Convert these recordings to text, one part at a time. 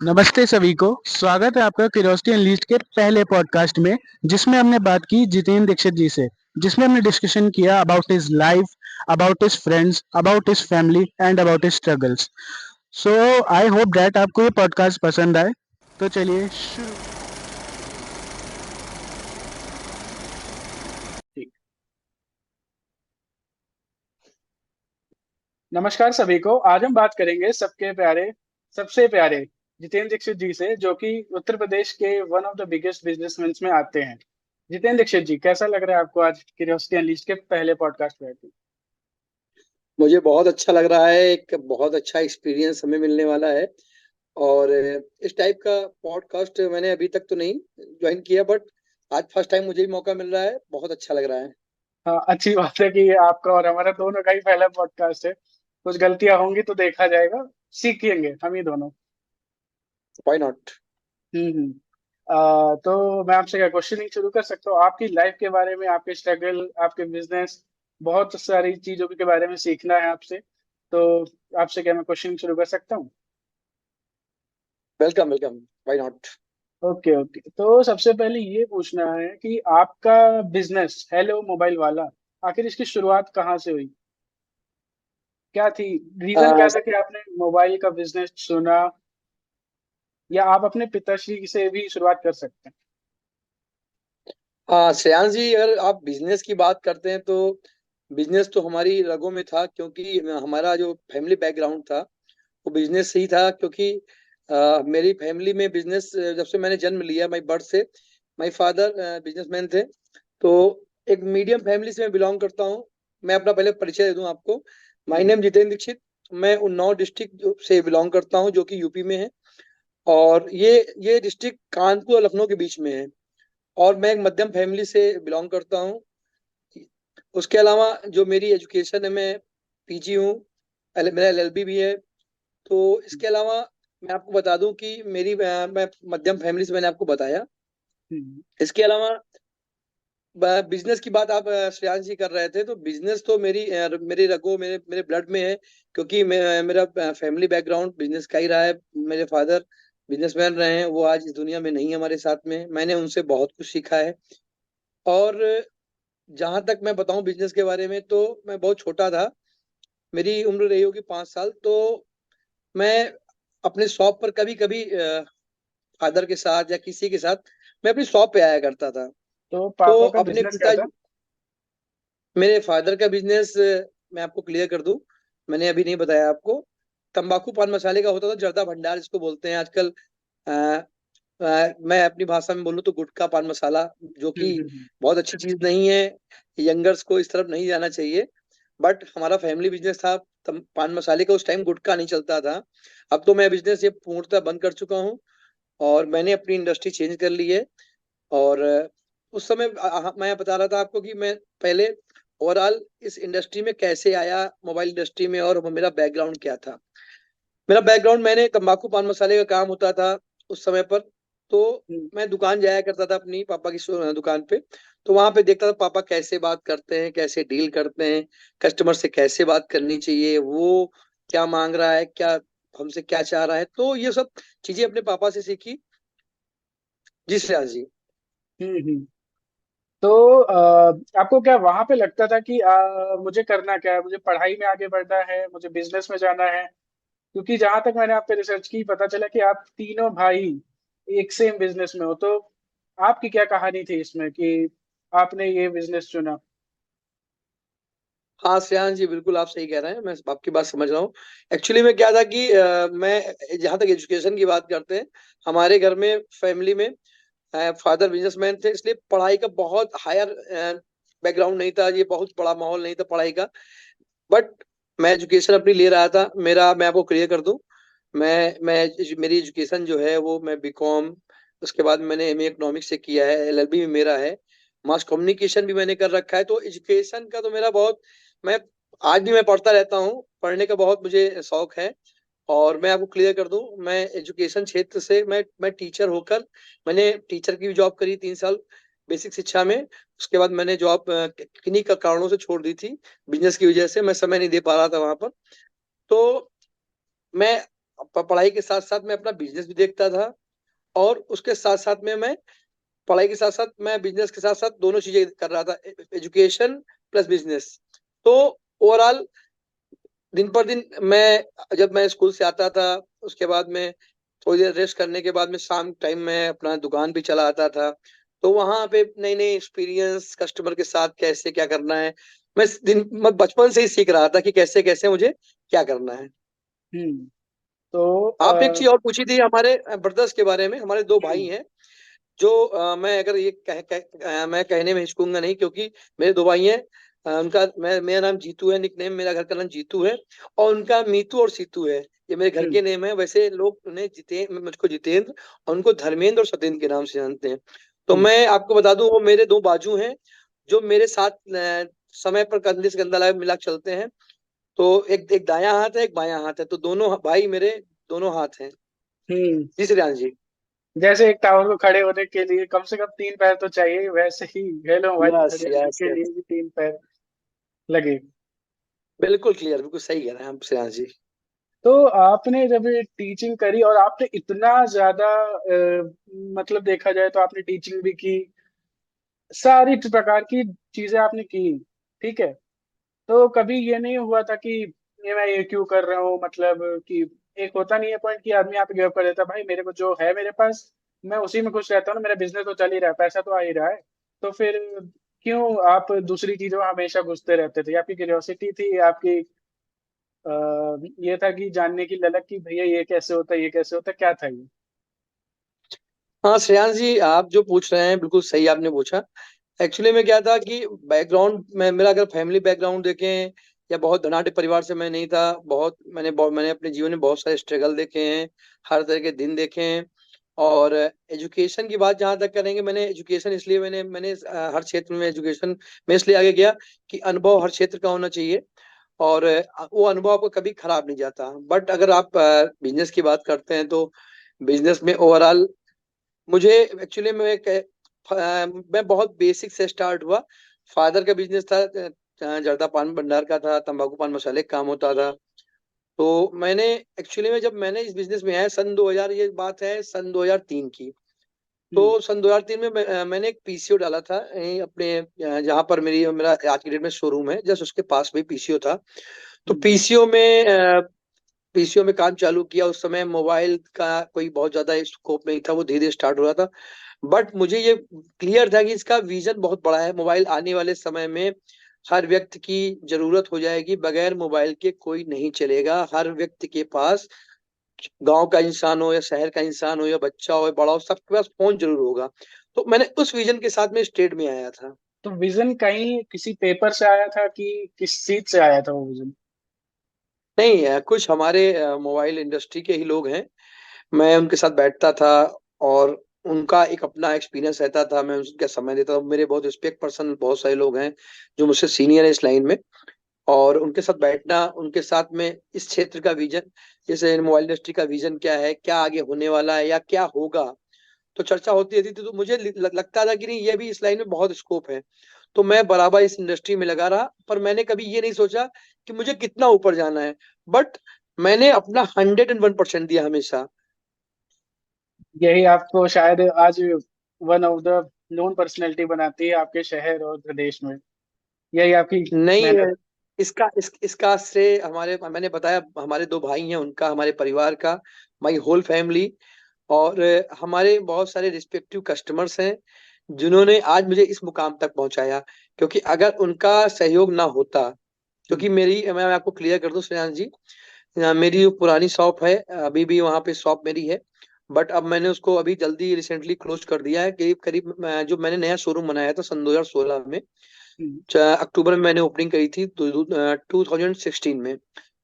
नमस्ते सभी को। स्वागत है आपका क्यूरियोसिटी अनलीस्ड के पहले पॉडकास्ट में, जिसमें हमने बात की जितेंद्र दीक्षित जी से, जिसमें हमने डिस्कशन किया about his life, about his friends, about his family and about his struggles. So I hope that आपको ये पॉडकास्ट पसंद आए। तो चलिए शुरू। ठीक। नमस्कार सभी को। आज हम बात करेंगे सबसे प्यारे जितेंद्र दीक्षित जी से, जो कि उत्तर प्रदेश के one of the biggest businessman में आते हैं। जितेंद्र दीक्षित जी, कैसा लग रहा है आपको आज क्यूरियोसिटी अनलीस्ट के पहले पॉडकास्ट पे आके? मुझे बहुत अच्छा लग रहा है। एक बहुत अच्छा एक्सपीरियंस हमें मिलने वाला है। और इस टाइप का पॉडकास्ट मैंने अभी तक तो नहीं ज्वाइन किया, बट आज फर्स्ट टाइम मुझे भी मौका मिल रहा है। बहुत अच्छा लग रहा है। हाँ, अच्छी बात है कि ये आपका और हमारा दोनों का ही पहला पॉडकास्ट है। कुछ गलतियां होंगी तो देखा जाएगा, सीखेंगे हम ही दोनों। Why not. हम्म। तो मैं आपसे क्या क्वेश्चनिंग शुरू कर सकता हूँ आपकी लाइफ के बारे में, आपके स्ट्रगल, आपके बिजनेस, बहुत सारी चीजों के बारे में सीखना है आपसे। तो आपसे क्या मैं क्वेश्चनिंग शुरू कर सकता हूँ? Welcome welcome. Why not. Okay okay, तो सबसे पहले ये पूछना है कि आपका बिजनेस हेलो मोबाइल वाला, आखिर इसकी शुरुआत कहाँ से हुई? क्या थी, रीजन क्या था कि आपने मोबाइल का बिजनेस चुना? या आप अपने पिताश्री से भी शुरुआत कर सकते हैं। श्रेयांश जी, अगर आप बिजनेस की बात करते हैं तो बिजनेस तो हमारी रगों में था, क्योंकि हमारा जो फैमिली बैकग्राउंड था वो बिजनेस से ही था। क्योंकि मेरी फैमिली में बिजनेस, जब से मैंने जन्म लिया, माई बर्थ से माई फादर बिजनेसमैन थे। तो एक मीडियम फैमिली से मैं बिलोंग करता हूँ। मैं अपना पहले परिचय दे दूं आपको। माई हम्म। नेम जितेंद्र दीक्षित। मैं उन्नाव डिस्ट्रिक्ट से बिलोंग करता हूँ, जो कि यूपी में है। और ये डिस्ट्रिक्ट कानपुर और लखनऊ के बीच में है। और मैं एक मध्यम फैमिली से बिलोंग करता हूँ। उसके अलावा जो मेरी एजुकेशन है, मैं पीजी हूँ। मेरा एलएलबी भी है। तो इसके अलावा मैं आपको बता दूं कि मैं मध्यम फैमिली से, मैंने आपको बताया। हम्म। इसके अलावा बिजनेस की बात आप श्रेयांश जी कर रहे थे, तो बिजनेस तो मेरी रगों, मेरे मेरे ब्लड में है। क्योंकि मेरा फैमिली बैकग्राउंड बिजनेस का ही रहा है। मेरे फादर बिजनेसमैन रहे हैं। वो आज इस दुनिया में नहीं है हमारे साथ में। मैंने उनसे बहुत कुछ सीखा है। और जहां तक मैं बताऊं बिजनेस के बारे में, तो मैं बहुत छोटा था। मेरी उम्र रही होगी 5 साल। तो मैं अपने शॉप पर कभी कभी फादर के साथ या किसी के साथ मैं अपनी शॉप पे आया करता था। तो तो पापा का अपने बिजनेस क्या पिता, था? मेरे फादर का बिजनेस, मैं आपको क्लियर कर दूं, मैंने अभी नहीं बताया आपको। तंबाकू पान मसाले का होता था, जर्दा भंडार जिसको बोलते हैं आजकल। अ, मैं अपनी भाषा में बोलूँ तो गुटखा पान मसाला, जो कि हम्म। बहुत अच्छी चीज नहीं है। यंगर्स को इस तरफ नहीं जाना चाहिए। बट हमारा फैमिली बिजनेस था पान मसाले का। उस टाइम गुटखा नहीं चलता था। अब तो मैं बिजनेस ये पूर्णतः बंद कर चुका हूँ। और मैंने अपनी इंडस्ट्री चेंज कर ली है। और उस समय मैं बता रहा था आपको कि मैं पहले ओवरऑल इस इंडस्ट्री में कैसे आया, मोबाइल इंडस्ट्री में, और मेरा बैकग्राउंड क्या था। मेरा बैकग्राउंड, मैंने तंबाकू पान मसाले का काम होता था उस समय पर। तो हम्म। मैं दुकान जाया करता था अपनी पापा की दुकान पे। तो वहां पे देखता था पापा कैसे बात करते हैं, कैसे डील करते हैं, कस्टमर से कैसे बात करनी चाहिए, वो क्या मांग रहा है, क्या हमसे क्या चाह रहा है। तो ये सब चीजें अपने पापा से सीखी। जी श्रेया जी। हम्म। तो आपको क्या वहां पे लगता था कि मुझे करना क्या है, मुझे पढ़ाई में आगे बढ़ना है, मुझे बिजनेस में जाना है? क्योंकि जहां तक मैंने आप पे रिसर्च की, पता चला कि आप तीनों भाई एक सेम बिजनेस में हो। तो आपकी क्या कहानी थी इसमें कि आपने ये बिजनेस चुना? हाँ श्रेयांश जी, बिल्कुल आप सही कह रहे हैं। मैं आपकी बात समझ रहा हूँ। एक्चुअली में क्या था कि मैं, जहाँ तक एजुकेशन की बात करते हैं, हमारे घर में फैमिली में फादर बिजनेसमैन थे, इसलिए पढ़ाई का बहुत हायर बैकग्राउंड नहीं था। ये बहुत बड़ा माहौल नहीं था पढ़ाई का। बट मैं एजुकेशन अपनी ले रहा था। मैं आपको क्लियर कर दूं, मैं मेरी एजुकेशन जो है वो मैं बीकॉम, उसके बाद मैंने एमए इकोनॉमिक्स से किया है, एलएलबी में मेरा है, मास कम्युनिकेशन भी मैंने कर रखा है। तो एजुकेशन का तो मेरा बहुत, मैं आज भी मैं पढ़ता रहता हूँ। पढ़ने का बहुत मुझे शौक है। और मैं आपको क्लियर कर दूं, मैं एजुकेशन क्षेत्र से, मैं टीचर होकर, मैंने टीचर की भी जॉब करी 3 साल बेसिक शिक्षा में। उसके बाद मैंने जॉब किन्हीं का कारणों से छोड़ दी थी। बिजनेस की वजह से मैं समय नहीं दे पा रहा था वहां पर। तो मैं पढ़ाई के साथ साथ मैं अपना बिजनेस भी देखता था, और उसके साथ साथ में मैं पढ़ाई के साथ साथ मैं बिजनेस के साथ साथ दोनों चीजें कर रहा था, एजुकेशन प्लस बिजनेस। तो ओवरऑल दिन पर दिन मैं, जब मैं स्कूल से आता था उसके बाद में थोड़ी देर रेस्ट करने के बाद में शाम टाइम में अपना दुकान भी चला आता था। तो वहां पे नई नई एक्सपीरियंस, कस्टमर के साथ कैसे क्या करना है, मैं बचपन से ही सीख रहा था कि कैसे कैसे मुझे क्या करना है। हम्म। तो आपने एक चीज और पूछी थी हमारे ब्रदर्स के बारे में। हमारे दो भाई हम्म हैं, जो मैं अगर ये मैं कहने में हिचकूंगा नहीं, क्योंकि मेरे दो भाई हैं। उनका मेरा नाम जीतू है, निकनेम मेरा घर का नाम जीतू है, और उनका मीतू और सीतू है। ये मेरे घर हम्म के नेम है। वैसे लोग उन्हें मुझको जितेंद्र और उनको धर्मेंद्र और सत्येंद्र के नाम से जानते हैं। तो हम्म मैं आपको बता दूं, वो मेरे दो बाजू हैं, जो मेरे साथ समय पर कंधे से कंधा मिला के चलते हैं। तो एक एक दायां हाथ है, एक बायां हाथ है, तो दोनों भाई मेरे दोनों हाथ हैं। हम्म। जी श्रेयांश जी। जैसे एक टावर को खड़े होने के लिए कम से कम 3 पैर तो चाहिए, वैसे ही हेलो भाई यस हरियाणा यस के यस, लिए भी 3 पैर लगे। बिल्कुल क्लियर, बिल्कुल सही कह रहे हैं हम श्रेयांश जी। तो आपने जब ये टीचिंग करी और आपने इतना ज्यादा मतलब देखा जाए तो आपने टीचिंग भी की, सारी प्रकार की चीजें आपने की, ठीक है। तो कभी ये नहीं हुआ था कि ये मैं ये क्यों कर रहा हूँ, मतलब कि एक होता नहीं है पॉइंट कि आदमी यहाँ पे गिव अप कर देता है, भाई मेरे को जो है मेरे पास मैं उसी में खुश रहता हूँ ना, मेरा बिजनेस तो चल ही रहा है, पैसा तो आ ही रहा है। तो फिर क्यों आप दूसरी चीजों में हमेशा घुसते रहते थे? आपकी क्यूरियोसिटी थी, आपकी ये था कि जानने की ललक कि भैया ये कैसे होता है, ये कैसे होता है, क्या था ये? हाँ श्रेयांश जी, आप जो पूछ रहे हैं बिल्कुल सही आपने पूछा। एक्चुअली में क्या था कि बैकग्राउंड में मेरा, अगर फैमिली बैकग्राउंड देखें, या बहुत धनाढ़ परिवार से मैं नहीं था। मैंने अपने जीवन में बहुत सारे स्ट्रगल देखे हैं, हर तरह के दिन देखे हैं। और एजुकेशन की बात जहाँ तक करेंगे, मैंने एजुकेशन इसलिए मैंने मैंने हर क्षेत्र में एजुकेशन में इसलिए आगे गया कि अनुभव हर क्षेत्र का होना चाहिए, और वो अनुभव आपको कभी खराब नहीं जाता। बट अगर आप बिजनेस की बात करते हैं, तो बिजनेस में ओवरऑल मुझे एक्चुअली मैं बहुत बेसिक से स्टार्ट हुआ। फादर का बिजनेस था, जर्दा पान भंडार का था, तंबाकू पान मसाले का काम होता था। तो मैंने एक्चुअली में जब मैंने इस बिजनेस में आया सन 2000, ये बात है सन 2003 की। हम्म तो सन 2003 में मैंने एक पीसीओ डाला था, अपने जहाँ पर मेरा आज की डेट में शोरूम है, जस्ट उसके पास में पीसीओ था। तो हम्म। पीसीओ में काम चालू किया। उस समय मोबाइल का कोई बहुत ज्यादा स्कोप नहीं था, वो धीरे धीरे स्टार्ट हो रहा था। बट मुझे ये क्लियर था कि इसका विजन बहुत बड़ा है। मोबाइल आने वाले समय में हर व्यक्ति की जरूरत हो जाएगी, बगैर मोबाइल के कोई नहीं चलेगा। हर व्यक्ति के पास, गांव का इंसान हो या शहर का इंसान हो या बच्चा हो या बड़ा हो, सबके पास फोन जरूर होगा। तो मैंने उस विजन के साथ में स्टेट में आया था। तो विजन कहीं किसी पेपर से आया था कि किस चीज से आया था वो विजन? नहीं, कुछ हमारे मोबाइल इंडस्ट्री के ही लोग हैं, मैं उनके साथ बैठता था, और उनका एक अपना एक्सपीरियंस रहता था, मैं उनका समय देता था। मेरे बहुत रिस्पेक्ट पर्सन बहुत सारे लोग हैं जो मुझसे सीनियर है इस लाइन में, और उनके साथ बैठना, उनके साथ में इस क्षेत्र का विजन, जैसे मोबाइल इंडस्ट्री का विजन क्या है, क्या आगे होने वाला है या क्या होगा, तो चर्चा होती रहती थी। तो मुझे लगता था कि नहीं, ये भी इस लाइन में बहुत स्कोप है। तो मैं बराबर इस इंडस्ट्री में लगा रहा, पर मैंने कभी ये नहीं सोचा कि मुझे कितना ऊपर जाना है। बट मैंने अपना 101% दिया हमेशा। यही आपको शायद आज one of the known personality बनाती है आपके शहर और प्रदेश में, यही आपकी नहीं, मेहनत। इसका श्रेय हमारे, मैंने बताया, हमारे दो भाई हैं उनका, हमारे परिवार का, माई होल फैमिली, और हमारे बहुत सारे रिस्पेक्टिव कस्टमर्स हैं जिन्होंने आज मुझे इस मुकाम तक पहुंचाया। क्योंकि अगर उनका सहयोग ना होता, हम्म क्योंकि मैं आपको क्लियर कर दूं श्रेयांश जी, मेरी जो पुरानी शॉप है, अभी भी वहाँ पे शॉप मेरी है। बट अब मैंने उसको अभी जल्दी रिसेंटली क्लोज कर दिया है। करीब करीब जो मैंने नया शोरूम बनाया था सन 2016 में, हम्म। अक्टूबर में मैंने ओपनिंग करी थी 2016 में।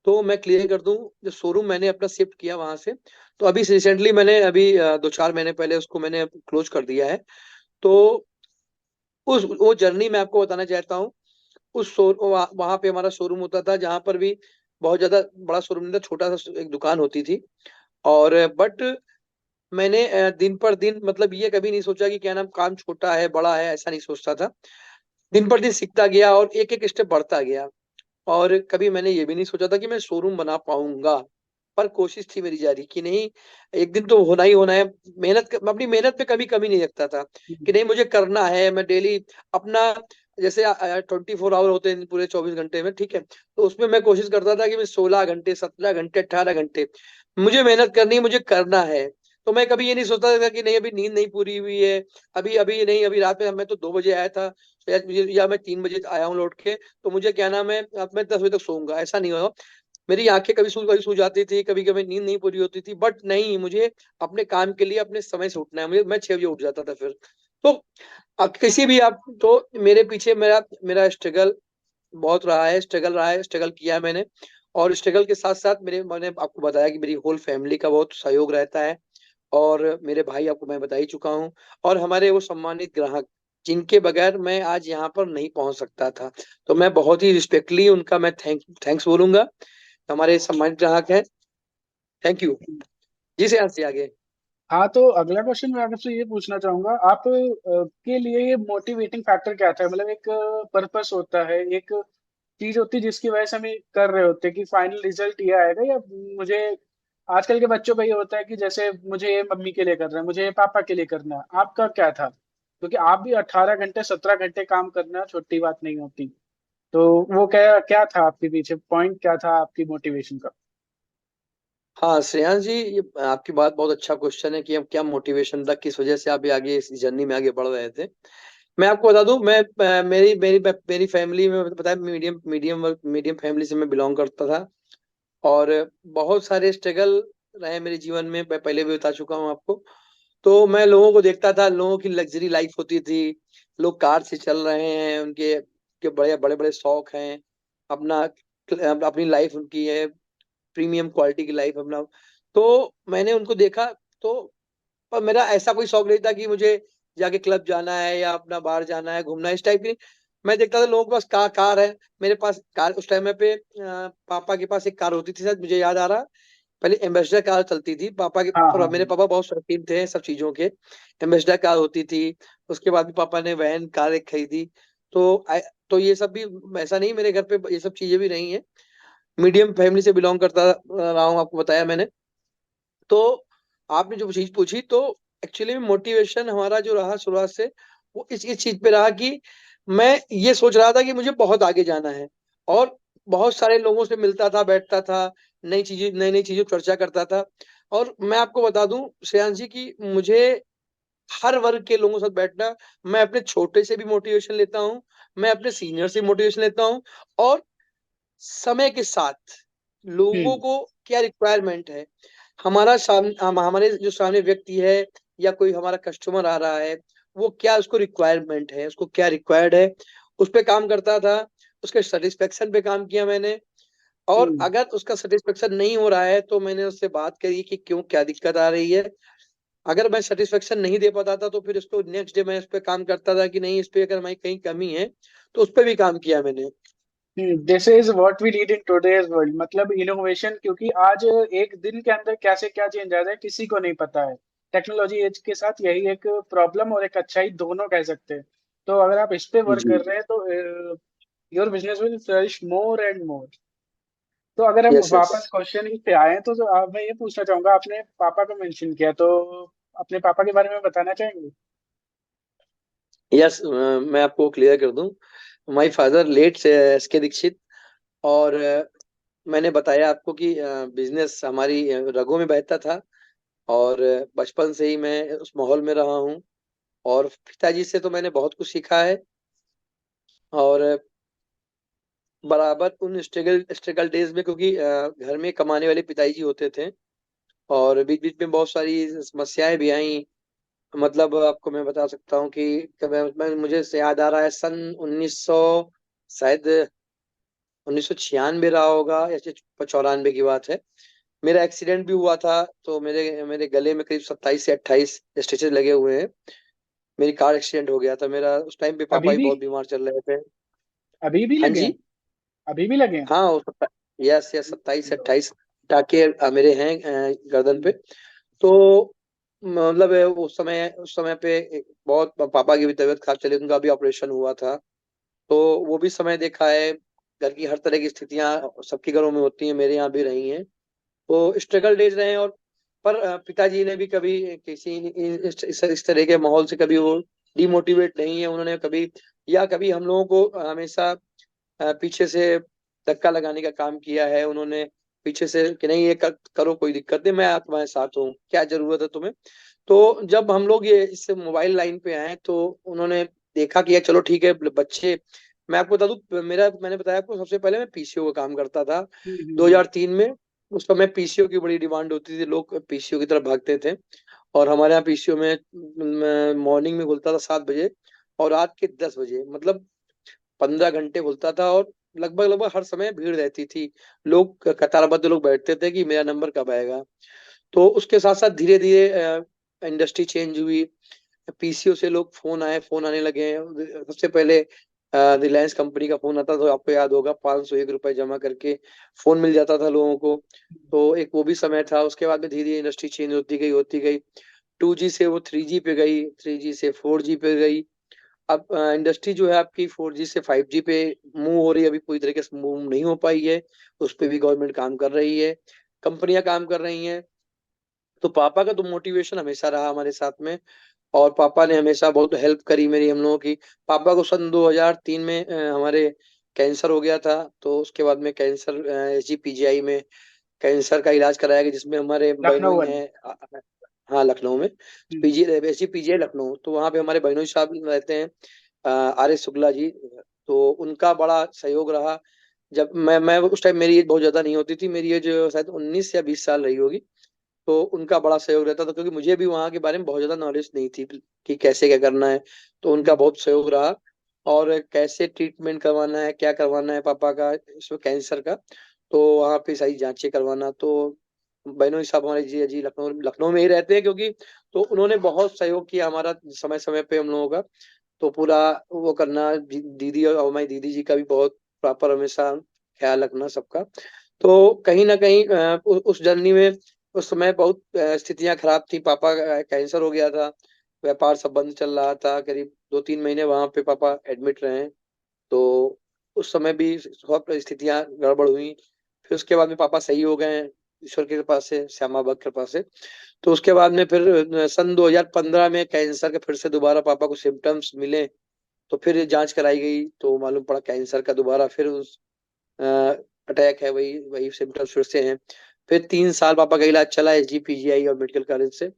तो मैं क्लियर कर दूं, जो शोरूम मैंने अपना शिफ्ट किया वहां से, तो अभी रिसेंटली मैंने अभी 2-4 महीने पहले उसको मैंने क्लोज कर दिया है। तो उस वो जर्नी मैं आपको बताना चाहता हूँ। वहां पे हमारा शोरूम होता था, जहां पर भी बहुत ज्यादा बड़ा शोरूम नहीं था, छोटा सा एक दुकान होती थी। और बट मैंने दिन पर दिन, मतलब ये कभी नहीं सोचा कि क्या नाम, काम छोटा है बड़ा है, ऐसा नहीं सोचता था। दिन पर दिन सीखता गया और एक एक स्टेप बढ़ता गया। और कभी मैंने ये भी नहीं सोचा था कि मैं शोरूम बना पाऊंगा। पर कोशिश थी मेरी जारी कि नहीं, एक दिन तो होना ही होना है। मैं अपनी मेहनत पे कभी कमी नहीं रखता था कि नहीं मुझे करना है। मैं डेली अपना, जैसे 24 आवर होते हैं पूरे 24 घंटे में, ठीक है, तो उसमें मैं कोशिश करता था कि मैं 16 घंटे, 17 घंटे, 18 घंटे मुझे मेहनत करनी है, मुझे करना है। तो मैं कभी ये नहीं सोचता था कि नहीं अभी नींद नहीं पूरी हुई है, अभी अभी नहीं, अभी रात में मैं तो 2 बजे आया था, शायद मुझे, या मैं 3 बजे आया हूँ लौट के, तो मुझे क्या नाम है, अब मैं 10 बजे तक सोऊंगा, ऐसा नहीं होगा। मेरी आंखें कभी सू जाती थी, कभी कभी नींद नहीं पूरी होती थी, बट नहीं, मुझे अपने काम के लिए अपने समय से उठना है। मुझे, मैं 6 बजे उठ जाता था फिर। तो अब किसी भी आप तो, मेरे पीछे मेरा मेरा स्ट्रगल बहुत रहा है, स्ट्रगल रहा है, स्ट्रगल किया है मैंने। और स्ट्रगल के साथ साथ मैंने आपको बताया कि मेरी होल फैमिली का बहुत सहयोग रहता है। और मेरे भाई आपको मैं बता ही चुका हूँ, और हमारे वो सम्मानित ग्राहक जिनके बगैर मैं आज यहाँ पर नहीं पहुंच सकता था। तो मैं बहुत ही रिस्पेक्टली उनका मैं थैंक्स बोलूंगा। हमारे सम्मानित ग्राहक हैं। Thank you. जी से से आगे। हाँ, तो अगला क्वेश्चन मैं आपसे ये पूछना चाहूंगा, आप के लिए ये मोटिवेटिंग फैक्टर क्या था? मतलब एक पर्पस होता है, एक चीज होती है जिसकी वजह से हम ये कर रहे होते हैं कि फाइनल रिजल्ट ये आएगा, या मुझे, आजकल के बच्चों का ये होता है कि जैसे मुझे ये मम्मी के लिए करना है, मुझे ये पापा के लिए करना है। आपका क्या था? क्योंकि आप भी 18 घंटे 17 घंटे काम करना छोटी बात नहीं होती। तो वो क्या क्या था आपके पीछे, पॉइंट क्या था आपकी मोटिवेशन का? हाँ श्रेयांश जी, ये आपकी बात बहुत अच्छा क्वेश्चन है कि अब क्या मोटिवेशन था, किस वजह से आप ये आगे इस जर्नी में आगे बढ़ रहे थे। मैं आपको बता दूं, मैं मेरी मेरी मेरी फैमिली में पता है, मीडियम मीडियम मीडियम फैमिली से मैं बिलोंग करता था। और बहुत सारे स्ट्रगल रहे मेरे जीवन में, मैं पहले भी बता चुका हूँ आपको। तो मैं लोगों को देखता था, लोगों की लग्जरी लाइफ होती थी, लोग कार से चल रहे हैं, उनके के बड़े बड़े बड़े शौक हैं, अपना अपनी लाइफ उनकी है, प्रीमियम क्वालिटी की लाइफ अपना। तो मैंने उनको देखा। तो पर मेरा ऐसा कोई शौक नहीं था कि मुझे जाके क्लब जाना है या अपना बाहर जाना है, घूमना है, इस टाइप की। मैं देखता था लोगों के पास कार है, मेरे पास कार उस टाइम में पे पापा के पास एक कार होती थी, शायद मुझे याद आ रहा। पहले एम्बेसडर कार चलती थी पापा के, हाँ, हाँ, पर मेरे हाँ। पापा बहुत शौकीन थे सब चीजों के। एम्बेसडर कार होती थी। उसके बाद भी पापा ने वैन कार एक खरीदी। तो तो ये सब भी, ऐसा नहीं मेरे घर पे ये सब चीजें भी नहीं है। मीडियम फैमिली से बिलोंग करता रहा हूँ, आपको बताया मैंने। तो आपने जो चीज पूछी, तो एक्चुअली में मोटिवेशन हमारा जो रहा शुरुआत से, वो इस चीज पे रहा कि मैं ये सोच रहा था कि मुझे बहुत आगे जाना है। और बहुत सारे लोगों से मिलता था, बैठता था, नई नई चीजों पर चर्चा करता था। और मैं आपको बता दूं श्रेयांश जी की, मुझे हर वर्ग के लोगों के साथ बैठना, मैं अपने छोटे से भी मोटिवेशन लेता हूँ, मैं अपने सीनियर से मोटिवेशन लेता हूँ। और समय के साथ लोगों हम्म। को क्या रिक्वायरमेंट है, हमारे जो सामने व्यक्ति है या कोई हमारा कस्टमर आ रहा है, वो क्या उसको रिक्वायरमेंट है, उसको क्या रिक्वायर्ड है, उस पे काम करता था। उसके सेटिस्फेक्शन पे काम किया मैंने। और हम्म। अगर उसका सेटिस्फेक्शन नहीं हो रहा है तो मैंने उससे बात करी कि क्यों, क्या दिक्कत आ रही है। अगर मैं सेटिस्फेक्शन नहीं दे पाता था तो फिर उसको नेक्स्ट डे मैं उस पर काम करता था कि नहीं, इस पे अगर मैं कहीं कमी है तो उस पर भी काम किया मैंने। This is what we need in today's world, मतलब इनोवेशन। क्योंकि आज एक दिन के अंदर कैसे क्या चेंज आ जाए किसी को नहीं पता है। टेक्नोलॉजी एज के साथ यही एक प्रॉब्लम और एक अच्छाई दोनों कह सकते हैं। तो अगर आप इस पे वर्क जी। कर रहे हैं तो your business will flourish more and more. तो अगर हम यस यस। वापस क्वेश्चन पे आए तो मैं ये पूछना चाहूंगा, आपने पापा को मेंशन किया, तो अपने पापा के बारे में बताना चाहेंगे? यस, मैं आपको क्लियर कर दूं, माय फादर लेट एस के दीक्षित। और मैंने बताया आपको कि बिजनेस हमारी रगों में बहता था। और बचपन से ही मैं उस माहौल में रहा हूँ। और पिताजी से तो मैंने बहुत कुछ सीखा है। और बराबर उन स्ट्रगल स्ट्रगल डेज में, क्योंकि घर में कमाने वाले पिताजी जी होते थे, और बीच बीच में बहुत सारी समस्याएं भी आई। मतलब आपको मैं बता सकता हूँ कि मुझे से याद आ रहा है, सन 1900, शायद 1996 रहा होगा या 94 की बात है। मेरा एक्सीडेंट भी हुआ था, तो मेरे मेरे गले में करीब 27 से 28 स्टिचेस लगे हुए हैं। मेरी कार एक्सीडेंट हो गया था मेरा, उस टाइम पे पापा अभी भी भी? बहुत बीमार चल रहे थे। अभी भी हाँ लगे हैं? जी। अभी भी लगे हैं? हाँ यस यस, 27 से 28 टाके मेरे हैं गर्दन पे। तो मतलब उस समय पे बहुत पापा की भी तबीयत खराब चली, उनका भी ऑपरेशन हुआ था। तो वो भी समय देखा है। घर की हर तरह की स्थितियां सबके घरों में होती हैं, मेरे यहाँ भी रही हैं। वो स्ट्रगल डेज रहे हैं। और पर पिताजी ने भी कभी किसी इस तरह के माहौल से कभी वो डिमोटिवेट नहीं है उन्होंने कभी, या कभी हम लोगों को हमेशा पीछे से धक्का लगाने का काम किया है उन्होंने, पीछे से कि नहीं ये करो, कोई दिक्कत नहीं, मैं तुम्हारे साथ हूँ, क्या जरूरत है तुम्हें। तो जब हम लोग ये इस मोबाइल लाइन पे आए तो उन्होंने देखा कि यार चलो ठीक है बच्चे, मैं आपको बता दूं, मैंने बताया आपको सबसे पहले मैं पीसीओ का काम करता था हम्म। 2003 में। उस समय पीसीओ की बड़ी डिमांड होती थी, लोग पीसीओ की तरफ भागते थे। और हमारे यहाँ पीसीओ में मॉर्निंग में खुलता था 7 बजे और रात के 10 बजे, मतलब 15 घंटे खुलता था। और लगभग लगभग हर समय भीड़ रहती थी, लोग कतारबद्ध लोग बैठते थे कि मेरा नंबर कब आएगा। तो उसके साथ साथ धीरे धीरे इंडस्ट्री चेंज हुई, पीसीओ से लोग फोन आने लगे हैं। सबसे पहले रिलायंस कंपनी का फोन आता था, तो आपको याद होगा 501 रुपए जमा करके फोन मिल जाता था लोगों को। तो एक वो भी समय था। उसके बाद में धीरे धीरे इंडस्ट्री चेंज होती गई, 2G से वो 3G पे गई, 3G से 4G पे गई। अब इंडस्ट्री जो है आपकी 4G से 5G पे मूव हो रही है, अभी पूरी तरीके से मूव नहीं हो पाई है। उस पे भी गवर्नमेंट काम कर रही है, कंपनियां काम कर रही हैं। तो पापा का तो मोटिवेशन हमेशा रहा हमारे साथ में, और पापा ने हमेशा बहुत हेल्प करी मेरी, हम लोगों की। पापा को सन 2003 में हमारे कैंसर हो गया था। तो उसके बाद में कैंसर SGPGI में कैंसर का इलाज कराया गया, जिसमें हमारे लखनऊ बहनोई वाली। हैं। हाँ, लखनऊ में हम्म। पीजी SGPGI लखनऊ, तो वहाँ पे हमारे बहनोई साहब रहते हैं, RS शुक्ला जी। तो उनका बड़ा सहयोग रहा। जब मैं उस टाइम मेरी एज बहुत ज्यादा नहीं होती थी, मेरी एज शायद 19 या 20 साल रही होगी। तो उनका बड़ा सहयोग रहता था, क्योंकि मुझे भी वहाँ के बारे में बहुत ज्यादा नॉलेज नहीं थी कि कैसे क्या करना है। तो उनका हम्म। बहुत सहयोग रहा। और कैसे ट्रीटमेंट करवाना है, क्या करवाना है पापा का इसमें कैंसर का, तो वहाँ पे सारी जांचें करवाना। तो बहनों साहब हमारे जी जी लखनऊ लखनऊ में ही रहते हैं, क्योंकि तो उन्होंने बहुत सहयोग किया हमारा समय समय पे हम लोगों का। तो पूरा वो करना, दीदी और हमारी दीदी जी का भी बहुत प्रॉपर हमेशा ख्याल रखना सबका। तो कहीं ना कहीं उस जर्नी में उस समय बहुत स्थितियां खराब थी, पापा का कैंसर हो गया था, व्यापार सब बंद चल रहा था, करीब 2-3 महीने वहां पे पापा एडमिट रहे। तो उस समय भी बहुत स्थितियां गड़बड़ हुई। फिर उसके बाद में पापा सही हो गए हैं, ईश्वर की कृपा से, श्यामा बाग कृपा से। तो उसके बाद में फिर सन 2015 में कैंसर के फिर से दोबारा पापा को सिम्टम्स मिले। तो फिर जांच कराई गई तो मालूम पड़ा कैंसर का दोबारा फिर उस अटैक है, वही वही सिम्टम्स फिर से हैं। फिर 3 साल पापा का इलाज चला SGPGI और मेडिकल कॉलेज से।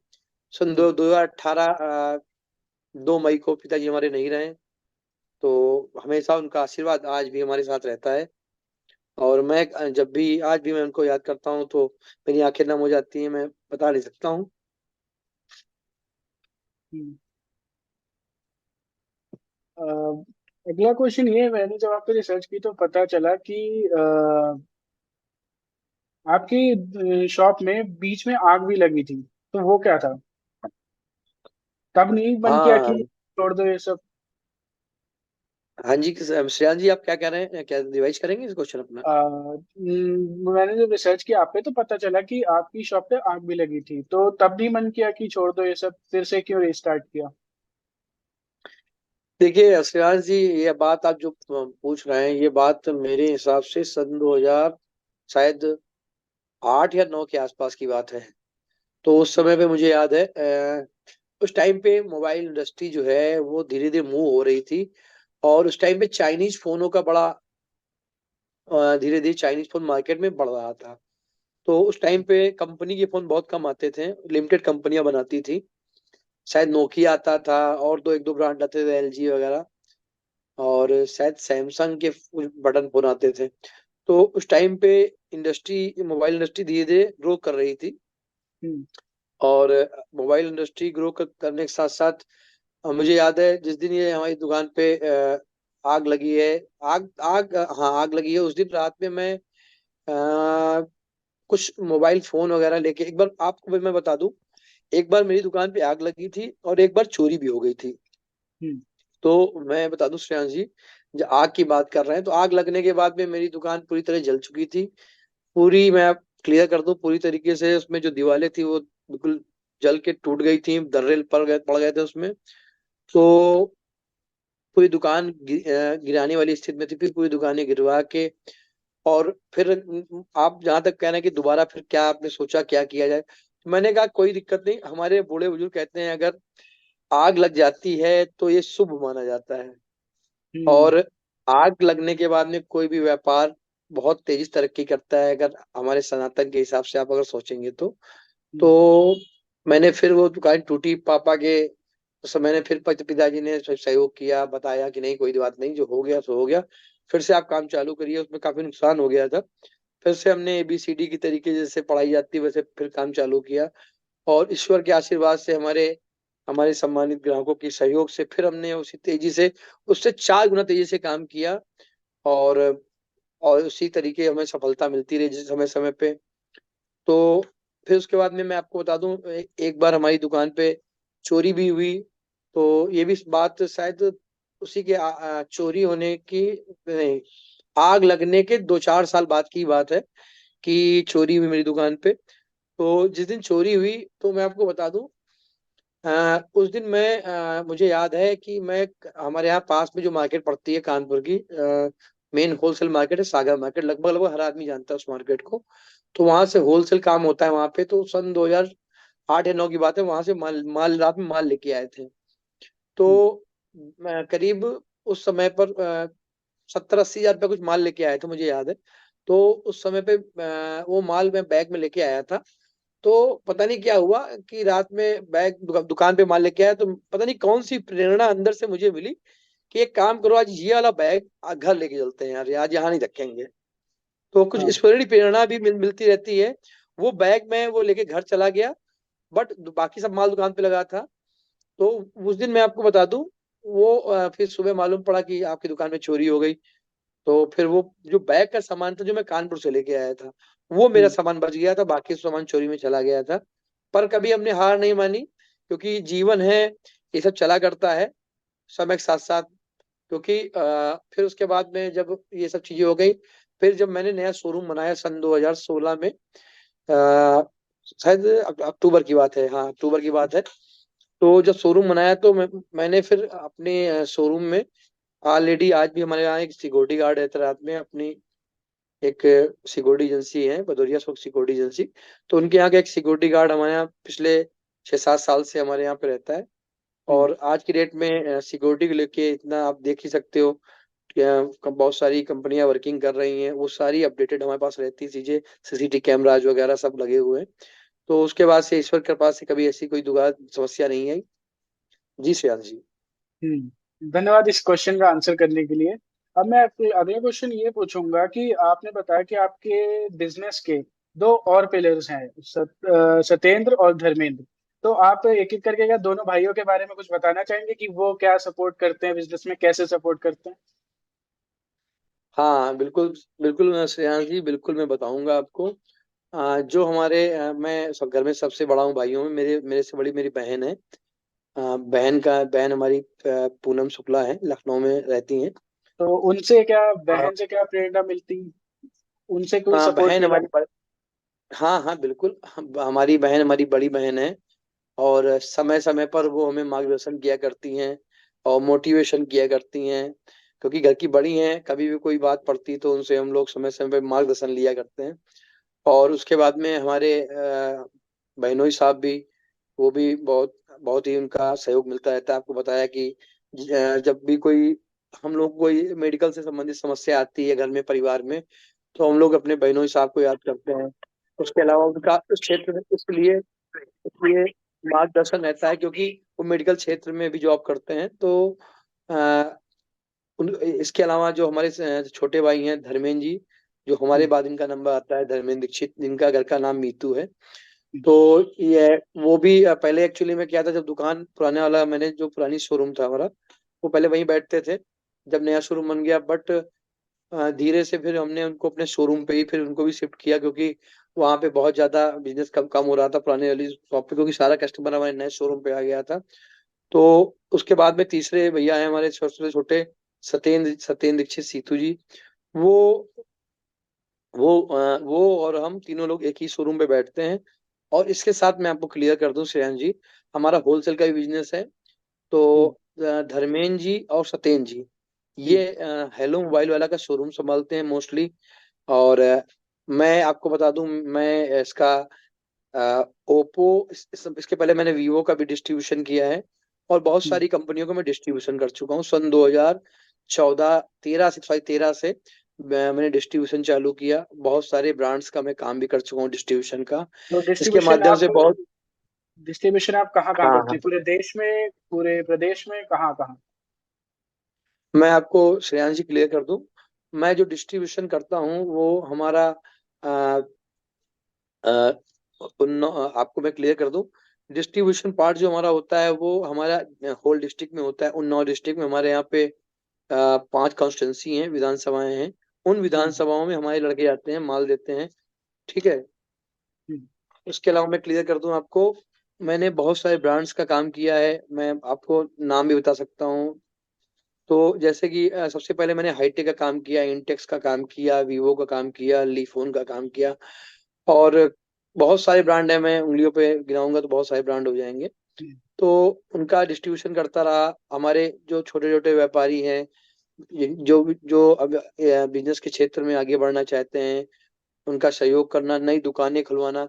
सन हम्म। 2018 2 मई को पिताजी हमारे नहीं रहे। तो हमेशा उनका आशीर्वाद आज भी हमारे साथ रहता है। और मैं जब भी आज भी मैं उनको याद करता हूँ तो मेरी आंखें नम हो जाती हैं, मैं बता नहीं सकता हूँ। हम्म। अ, अगला क्वेश्चन ये है, मैंने जब आप पे रिसर्च की तो पता चला कि आपकी शॉप में बीच में आग भी लगी थी, तो वो क्या था? तब नहीं मन किया कि हाँ। छोड़ दो ये सब? हाँ जी, श्रेयान जी आप क्या कह रहे हैं, क्या रिवाइज करेंगे इस क्वेश्चन अपना? मैंने जब रिसर्च किया आप पे तो पता चला कि आपकी शॉप पे आग भी लगी थी, तो तब भी मन किया कि छोड़ दो ये सब, फिर से क्यों रिस्टार्ट किया? देखिए श्रेयांश जी, ये बात आप जो पूछ रहे हैं, ये बात मेरे हिसाब से सन 2000 शायद 8 या 9 के आसपास की बात है। तो उस समय पे मुझे याद है उस टाइम पे मोबाइल इंडस्ट्री जो है वो धीरे धीरे मूव हो रही थी। और उस टाइम पे चाइनीज फोनों का बड़ा धीरे धीरे चाइनीज फोन मार्केट में बढ़ रहा था। तो उस टाइम पे कंपनी के फोन बहुत कम आते थे, लिमिटेड कंपनियां बनाती थी। शायद नोकिया आता था, और एक दो ब्रांड आते थे, LG वगैरह। और शायद सैमसंग के बटन फोन आते थे। तो उस टाइम पे मोबाइल इंडस्ट्री धीरे धीरे ग्रो कर रही थी। हम्म। और मोबाइल इंडस्ट्री ग्रो करने के साथ साथ मुझे याद है जिस दिन ये हमारी दुकान पे आग लगी है, आग आग हाँ आग लगी है, उस दिन रात में मैं अ, कुछ मोबाइल फोन वगैरह लेके, एक बार आपको भी मैं बता दूं, एक बार मेरी दुकान पे आग लगी थी और एक बार चोरी भी हो गई थी। हम्म। तो मैं बता दूं श्रेयांश जी, जब आग की बात कर रहे हैं, तो आग लगने के बाद में मेरी दुकान पूरी तरह जल चुकी थी। पूरी मैं क्लियर कर दूं, पूरी तरीके से उसमें जो दीवारें थी वो बिल्कुल जल के टूट गई थी, दर्रे पड़ गए थे उसमें। तो पूरी दुकान गिराने वाली स्थिति में थी, फिर पूरी दुकानें गिरवा के और फिर आप जहां तक कह रहे हैं कि दोबारा फिर क्या आपने सोचा क्या किया जाए, तो मैंने कहा कोई दिक्कत नहीं, हमारे बूढ़े बुजुर्ग कहते हैं अगर आग लग जाती है तो ये शुभ माना जाता है। हम्म। और आग लगने के बाद में कोई भी व्यापार बहुत तेजी से तरक्की करता है, अगर हमारे सनातन के हिसाब से आप अगर सोचेंगे हम्म। तो मैंने फिर वो दुकान टूटी पापा के, उस समय मैंने फिर पिताजी ने सहयोग किया, बताया कि नहीं कोई बात नहीं, जो हो गया सो हो गया, फिर से आप काम चालू करिए, उसमें काफी नुकसान हो गया था। फिर से हमने ABCD की तरीके जैसे पढ़ाई जाती है वैसे फिर काम चालू किया, और ईश्वर के आशीर्वाद से हमारे हमारे सम्मानित ग्राहकों की सहयोग से फिर हमने उसी तेजी से, उससे 4 गुना तेजी से काम किया। और और उसी तरीके हमें सफलता मिलती रही जिस समय समय पे। तो फिर उसके बाद में मैं आपको बता दूं, एक बार हमारी दुकान पे चोरी भी हुई। तो ये भी बात शायद उसी के चोरी होने की नहीं, आग लगने के 2-4 साल बाद की बात है कि चोरी हुई मेरी दुकान पे। तो जिस दिन चोरी हुई तो मैं आपको बता दूं, उस दिन मैं मुझे याद है कि मैं हमारे यहाँ पास में जो मार्केट पड़ती है कानपुर की, मेन होलसेल मार्केट है सागर मार्केट, लगभग लगभग हर आदमी जानता है उस मार्केट को। तो वहां से होलसेल काम होता है वहां पे। तो सन 2008 या 9 की बात है, वहां से माल माल रात में माल लेके आए थे। हम्म। तो करीब उस समय पर 70-80 हजार रुपया कुछ माल लेके आए थे मुझे याद है। तो उस समय पे वो माल मैं बैग में लेके आया था। तो पता नहीं क्या हुआ कि रात में बैग दुकान पे माल लेके आया, तो पता नहीं कौन सी प्रेरणा अंदर से मुझे मिली कि एक काम करो, आज ये वाला बैग घर लेके चलते हैं यार, आज यहाँ नहीं रखेंगे। तो कुछ हाँ। ईश्वरीय प्रेरणा भी मिलती रहती है। वो बैग मैं वो लेके घर चला गया, बट बाकी सब माल दुकान पे लगा था। तो उस दिन मैं आपको बता दूं, वो फिर सुबह मालूम पड़ा कि आपकी दुकान में चोरी हो गई। तो फिर वो जो बैग का सामान था जो मैं कानपुर से लेके आया था, वो मेरा हम्म। सामान बच गया था, बाकी सामान चोरी में चला गया था। पर कभी हमने हार नहीं मानी, क्योंकि जीवन है, ये सब चला करता है समय के साथ साथ। क्योंकि फिर उसके बाद में जब ये सब चीजें हो गई, फिर जब मैंने नया शोरूम बनाया सन 2016 में, अ, शायद अक्टूबर की बात है, हाँ अक्टूबर की बात है। तो जब शोरूम बनाया तो मैंने फिर अपने शोरूम में ऑलरेडी, आज भी हमारे यहाँ एक सिक्योरिटी गार्ड रहता है रात में, अपनी एक सिक्योरिटी एजेंसी है भदौरिया शोक सिक्योरिटी एजेंसी। तो उनके यहाँ का एक सिक्योरिटी गार्ड हमारे यहाँ पिछले 6-7 साल से हमारे यहाँ पे रहता है। हम्म। और आज की डेट में सिक्योरिटी को लेके इतना आप देख ही सकते हो कि बहुत सारी कंपनियां वर्किंग कर रही हैं, वो सारी अपडेटेड हमारे पास रहती चीजें, CCTV कैमराज वगैरह सब लगे हुए हैं। तो उसके बाद से ईश्वर के पास से कभी ऐसी कोई दुगार समस्या नहीं आई। जी श्रेयांश जी। धन्यवाद इस क्वेश्चन का आंसर करने के लिए। अब मैं आपसे अगला क्वेश्चन ये पूछूंगा कि आपने बताया कि आपके बिजनेस के दो और पिलर्स हैं, सत्येंद्र और धर्मेंद्र। तो आप एक एक करके क्या दोनों भाइयों के बारे में कुछ बताना चाहेंगे कि वो क्या सपोर्ट करते हैं बिजनेस में, कैसे सपोर्ट करते हैं? हाँ बिल्कुल, बिल्कुल श्रेयांश जी, बिल्कुल मैं बताऊंगा आपको। जो हमारे मैं सब घर में सबसे बड़ा हूँ भाइयों में, मेरे मेरे से बड़ी मेरी बहन है। बहन हमारी पूनम शुक्ला है, लखनऊ में रहती हैं। तो उनसे क्या, हाँ, बहन से क्या प्रेरणा मिलती, उनसे कोई सपोर्ट बहन मिला? हमारी हाँ हाँ बिल्कुल, हमारी बहन हमारी बड़ी बहन है। और समय समय पर वो हमें मार्गदर्शन किया करती हैं और मोटिवेशन किया करती हैं। क्योंकि घर की बड़ी हैं, कभी भी कोई बात पड़ती तो उनसे हम लोग समय समय पर मार्गदर्शन लिया करते हैं। और उसके बाद में हमारे बहनोई साहब भी, वो भी बहुत बहुत ही उनका सहयोग मिलता रहता है। आपको बताया कि जब भी कोई हम लोग कोई मेडिकल से संबंधित समस्या आती है घर में परिवार में, तो हम लोग अपने बहनोई साहब को याद करते हैं। उसके अलावा उनका उस क्षेत्र में इसलिए इसलिए मार्गदर्शन रहता है क्योंकि वो मेडिकल क्षेत्र में भी जॉब करते हैं। तो अ, इसके अलावा जो हमारे छोटे भाई हैं धर्मेंद्र जी, जो हमारे हम्म। बाद इनका नंबर आता है, धर्मेंद्र दीक्षित, जिनका घर का नाम मीतू है। हम्म। तो ये वो भी पहले एक्चुअली में क्या था, जब दुकान पुराने वाला मैंने जो पुरानी शोरूम था हमारा, वो पहले वहीं बैठते थे। जब नया शोरूम बन गया, बट धीरे से फिर हमने उनको अपने शोरूम पे ही फिर उनको भी शिफ्ट किया, क्योंकि वहां पे बहुत ज्यादा बिजनेस कम कम हो रहा था पुराने वाली शॉप पे, क्योंकि सारा कस्टमर हमारे नए शोरूम पे आ गया था। तो उसके बाद में तीसरे भैया हैं हमारे छोटे छोटे, सत्येंद्र दीक्षित सीतू जी। वो वो और हम तीनों लोग एक ही शोरूम पे बैठते हैं। और इसके साथ मैं आपको क्लियर कर दूं श्रेयांश जी, हमारा होलसेल का भी बिजनेस है। तो हम्म। धर्मेंद्र जी और सत्येंद्र जी, हम्म। ये हेलो मोबाइल वाला का शोरूम संभालते हैं मोस्टली। और मैं आपको बता दूं, मैं इसका ओप्पो, इसके पहले मैंने वीवो का भी डिस्ट्रीब्यूशन किया है, और बहुत हम्म। सारी कंपनियों को मैं डिस्ट्रीब्यूशन कर चुका हूँ। सन 2014 13 से, सॉरी 13 से मैंने डिस्ट्रीब्यूशन चालू किया। बहुत सारे ब्रांड्स का मैं काम भी कर चुका हूँ डिस्ट्रीब्यूशन का। तो इसके डिस्ट्रीब्यूशन माध्यम आप से बहुत। डिस्ट्रीब्यूशन आप कहाँ कहाँ हाँ करते हाँ, हैं, पूरे देश में, पूरे प्रदेश में, कहाँ कहाँ? मैं आपको श्रेयांश जी क्लियर कर दूं। मैं जो डिस्ट्रीब्यूशन करता हूँ वो हमारा अ, आपको मैं क्लियर कर दूं। डिस्ट्रीब्यूशन पार्ट जो हमारा होता है वो हमारा होल डिस्ट्रिक्ट में होता है। उन्नाव डिस्ट्रिक्ट में हमारे यहाँ पे 5 कॉन्स्टिट्यूंसी हैं, विधानसभाएं हैं। उन हम्म। विधानसभाओं में हमारे लड़के आते हैं, माल देते हैं। ठीक है। हम्म। इसके अलावा मैं क्लियर कर दूं आपको, मैंने बहुत सारे ब्रांड्स का काम किया है। मैं आपको नाम भी बता सकता हूँ। तो जैसे कि सबसे पहले मैंने हाईटेक का काम किया, इंटेक्स का काम किया, वीवो का काम किया, लीफोन का काम किया, और बहुत सारे ब्रांड है। मैं उंगलियों पे गिनाऊंगा तो बहुत सारे ब्रांड हो जाएंगे। हम्म। तो उनका डिस्ट्रीब्यूशन करता रहा। हमारे जो छोटे छोटे व्यापारी हैं, जो जो अब बिजनेस के क्षेत्र में आगे बढ़ना चाहते हैं, उनका सहयोग करना, नई दुकानें खुलवाना।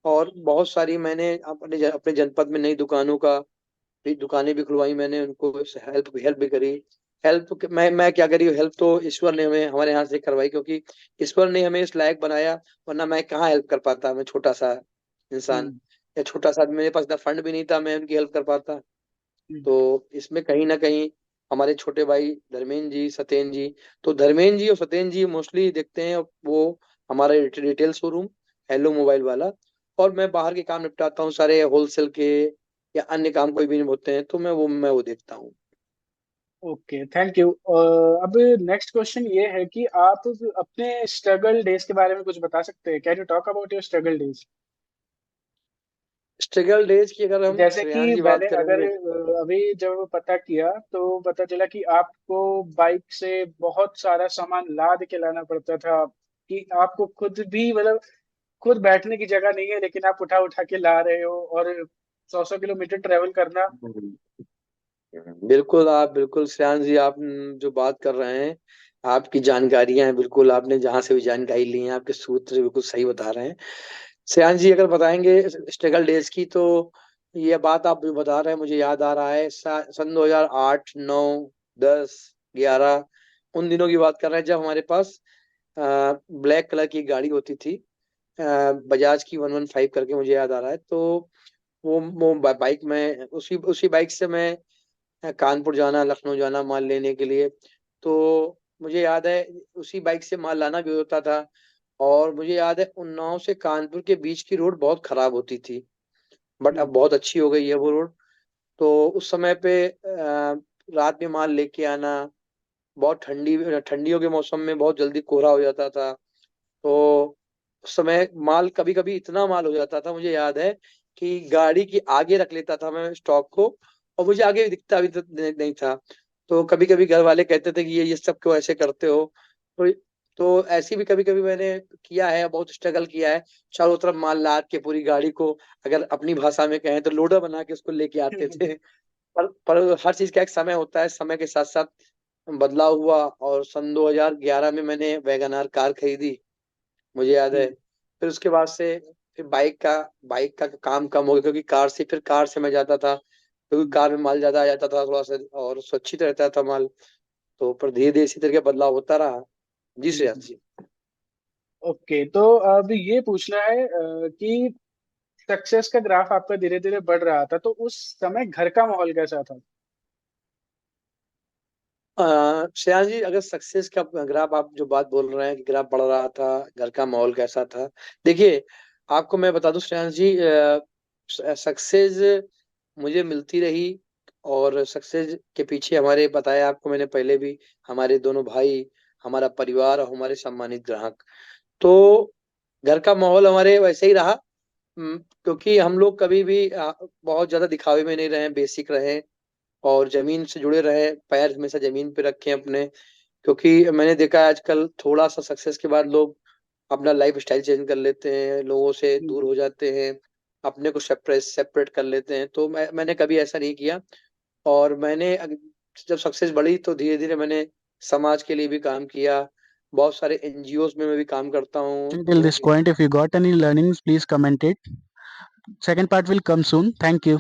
और बहुत सारी मैंने अपने जनपद में नई दुकानों का भी, दुकानें भी खुलवाई मैंने, उनको हेल्प हेल्प भी करी। मैं क्या करी, हेल्प तो ईश्वर ने हमें हमारे यहाँ से करवाई, क्योंकि ईश्वर ने हमें इस लायक बनाया। वरना मैं कहाँ हेल्प कर पाता, मैं छोटा सा इंसान, हम्म। या छोटा सा, मेरे पास इतना फंड भी नहीं था मैं उनकी हेल्प कर पाता। हम्म। तो इसमें कहीं ना कहीं हमारे छोटे भाई धर्मेंद्र जी, सत्येंद्र जी, तो धर्मेंद्र जी और सत्येंद्र जी मोस्टली देखते हैं वो हमारा रिटेल शोरूम हेलो मोबाइल वाला। और मैं बाहर के काम निपटाता हूँ सारे, होलसेल के या अन्य काम कोई भी होते हैं तो मैं वो देखता हूँ। Okay, thank you. अब नेक्स्ट क्वेश्चन ये है कि आप अपने स्ट्रगल डेज के बारे में कुछ बता सकते हैं? Can you talk about your struggle days? Struggle days की अगर हम जैसे श्रेयांश कि जी बात मैंने अगर करेंगे। अभी जब पता किया तो पता चला कि आपको बाइक से बहुत सारा सामान लाद के लाना पड़ता था, कि आपको खुद भी मतलब खुद बैठने की जगह नहीं है लेकिन आप उठा उठा के ला रहे हो, और 100 100 किलोमीटर ट्रेवल करना। बिल्कुल, आप बिल्कुल श्रेयांश जी, आप जो बात कर रहे हैं, आपकी जानकारियां हैं, बिल्कुल आपने जहां से भी जानकारी ली है, आपके सूत्र बिल्कुल सही बता रहे हैं। श्रेयांश जी अगर बताएंगे स्ट्रगल डेज की, तो ये बात आप जो बता रहे हैं मुझे याद आ रहा है। सन 2008 9 10 11 उन दिनों की बात कर रहे हैं, जब हमारे पास ब्लैक कलर की गाड़ी होती थी, बजाज की 115 करके, मुझे याद आ रहा है। तो वो बाइक में, उसी उसी बाइक से मैं कानपुर जाना, लखनऊ जाना माल लेने के लिए। तो मुझे याद है उसी बाइक से माल लाना भी होता था। और मुझे याद है उन्नाव से कानपुर के बीच की रोड बहुत खराब होती थी, बट अब हम्म। बहुत अच्छी हो गई है वो रोड। तो उस समय पे रात में माल लेके आना, बहुत ठंडियों के मौसम में बहुत जल्दी कोहरा हो जाता था। तो उस समय माल, कभी कभी इतना माल हो जाता था, मुझे याद है कि गाड़ी की आगे रख लेता था मैं स्टॉक को, और मुझे आगे भी दिखता भी नहीं था। तो कभी कभी घर वाले कहते थे कि ये सब क्यों ऐसे करते हो। तो ऐसी भी कभी कभी मैंने किया है, बहुत स्ट्रगल किया है। चारों तरफ माल लाद के पूरी गाड़ी को, अगर अपनी भाषा में कहें तो लोडर बना के उसको लेके आते थे। पर हर चीज का एक समय होता है, समय के साथ साथ बदलाव हुआ। और सन 2011 में मैंने वैगन आर कार खरीदी, मुझे याद है। हम्म। फिर उसके बाद से फिर बाइक का काम कम हो गया, क्योंकि कार से मैं जाता था, क्योंकि हम्म। कार में माल ज्यादा आ जाता था थोड़ा सा, और सुरक्षित रहता था माल। तो पर धीरे धीरे इसी तरह का बदलाव होता रहा। जी श्रेयांश हम्म। जी। ओके, तो अब ये पूछना है कि सक्सेस का ग्राफ आपका धीरे धीरे बढ़ रहा था, तो उस समय घर का माहौल कैसा था? श्रेयांश जी, अगर सक्सेस का ग्राफ, आप जो बात बोल रहे हैं कि ग्राफ बढ़ रहा था, घर का माहौल कैसा था, देखिए आपको मैं बता दूं श्रेयांश जी, सक्सेस मुझे मिलती रही। और सक्सेस के पीछे हमारे, बताया आपको मैंने पहले भी, हमारे दोनों भाई, हमारा परिवार और हमारे सम्मानित ग्राहक। तो घर का माहौल हमारे वैसे ही रहा। क्योंकि हम लोग कभी भी बहुत ज्यादा दिखावे में नहीं रहे, बेसिक रहे, और जमीन से जुड़े रहे, पैर हमेशा जमीन पे रखे अपने। क्योंकि मैंने देखा है आजकल थोड़ा सा सक्सेस के बाद लोग अपना लाइफ स्टाइल चेंज कर लेते हैं, लोगों से दूर हम्म। हो जाते हैं, अपने को सेपरेट सेपरेट कर लेते हैं। तो मैंने कभी ऐसा नहीं किया। और जब सक्सेस बढ़ी तो धीरे धीरे मैंने समाज के लिए भी काम किया, बहुत सारे एनजीओ में मैं भी काम करता हूँ Till जो this point, if you got any learnings, please comment it. Second part will come soon. Thank you.